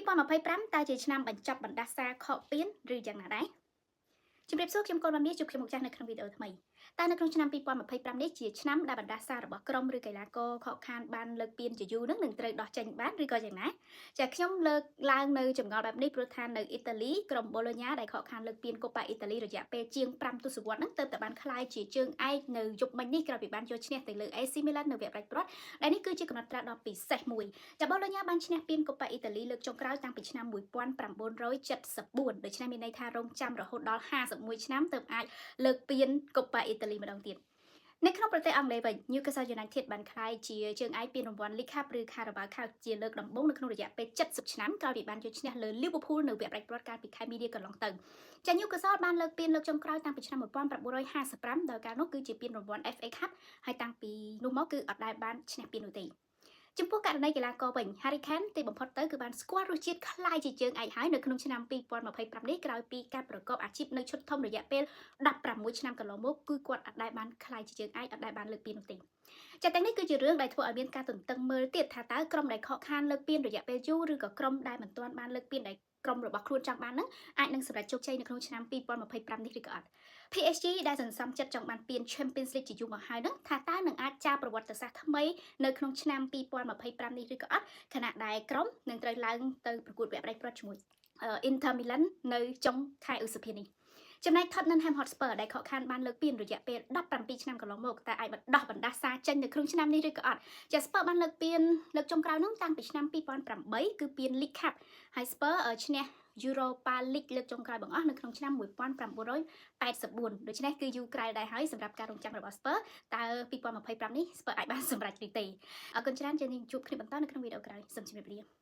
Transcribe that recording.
2025តើជាឆ្នាំបញ្ចប់បណ្ដាសាខកពានឬយ៉ាងណាដែរជំរាបសួរខ្ញុំកូនបាននេះជួបខ្ញុំមកចាស់នៅក្នុងវីដេអូថ្មីតើនៅក្នុងឆ្នាំ2025នេះជាឆ្នាំដែលបណ្ដាសារបស់ក្រុមឬកីឡាករខកខានបានលើកពានជាយូរនឹងត្រូវដោះចេញបានឬក៏យ៉ាងណាចាខ្ញុំលើកឡើងនៅចម្ងល់បែបនេះព្រោះថានៅអ៊ីតាលីក្រុមបូឡូញ៉ាដែលខកខានលើកពានកូប៉ាអ៊ីតាលីរយៈពេលជាង5ទសវត្សរ៍ហ្នឹងទើបតែបានក្លាយជាជើងឯកនៅយប់មិញនេះក្រោយពីបានយកឈ្នះទៅលើ AC Milan នៅវគ្គផ្ដាច់ព្រាត់ដែលនេះគឺជាកំណត់ត្រាដ៏ពិសេសមួយចាបូឡូញ៉ាបានឈ្នះពានកូប៉ាអ៊ីតាលីលើកចុងក្រោយតាំងពីឆ្នាំ1974ដូច្នេះមានន័យថារងចាំរហូតដល់51ឆ្នាំទើបអាចលើកពានកូប៉ាអ៊ីតាលីម្ដងទៀតនៅក្នុងប្រទេសអង់គ្លេសវិញ Newcastle United បានក្លាយជាជើងឯកពានរង្វាន់ League Cup ឬ Carabao Cup ជាលើកដំបូងនៅក្នុងរយៈពេល70ឆ្នាំក្រោយពីបានយកឈ្នះលើ Liverpool នៅវគ្គផ្ដាច់ព្រាត់កាលពីខែមីនាកន្លងទៅចា Newcastle បានលើកពានលើកចុងក្រោយតាំងពីឆ្នាំ1955ដោយកាលនោះគឺជាពានរង្វាន់ FA Cup ហើយតាំងពីនោះមកគឺអត់ដែលបានឈ្នះពាននោះទេចំពោះករណីកីឡាករវិញ Harry Kane ទីបំផុតទៅគឺបានស្គាល់រសជាតិខ្លាយជាជើងឯកហើយនៅក្នុងឆ្នាំ2025នេះក្រោយពីការប្រកបអាជីពនៅឈុតធំរយៈពេល16ឆ្នាំកន្លងមកគឺគាត់អត់ដែលបានខ្លាយជាជើងឯកអត់ដែលបានលើកពាននោះទេចាទាំងនេះគឺជារឿងដែលធ្វើឲ្យមានការទន្ទឹងមើលទៀតថាតើក្រុមដែលខកខានលើកពានរយៈពេលយូរឬក៏ក្រុមដែលមិនទាន់បានលើកពានដែលក្រុមរបស់ខ្លួនចង់បានហ្នឹងអាចនឹងសម្រេចជោគជ័យនៅក្នុងឆ្នាំ2025នេះឬក៏អត់ PSG ដែលសន្សំចិត្តចង់បានពាន Champions League ជាយូរមកហើយហ្នឹងថាតើនឹងអាចចារប្រវត្តិសាស្ត្រថ្មីនៅក្នុងឆ្នាំ2025នេះឬក៏អត់ខណៈដែលក្រុមនឹងត្រូវឡើងទៅប្រកួតវគ្គផ្ដាច់ព្រាត់ជាមួយ Inter Milan នៅចុងខែឧសភានេះចំណែក Tottenham Hotspur ដែលខកខានបានលើកពានរយៈពេល17ឆ្នាំកន្លងមកតែអាចដោះបណ្ដាសាចេញនៅក្នុងឆ្នាំនេះឬក៏អត់ចា Spurs បានលើកពានលើកចុងក្រោយនោះតាំងពីឆ្នាំ2008គឺពាន League Cup ហើយ Spurs ឈ្នះ Europa League លើកចុងក្រោយបង្អស់នៅក្នុងឆ្នាំ1984ដូច្នេះគឺយូរក្រែលដែរហើយសម្រាប់ការរងចាំរបស់ Spurs តើ2025នេះ Spurs អាចបានសម្រេចឬទេអរគុណច្រើនជើងជួបគ្នាបន្តនៅក្នុងវីដេអូក្រោយសូមជម្រាបលា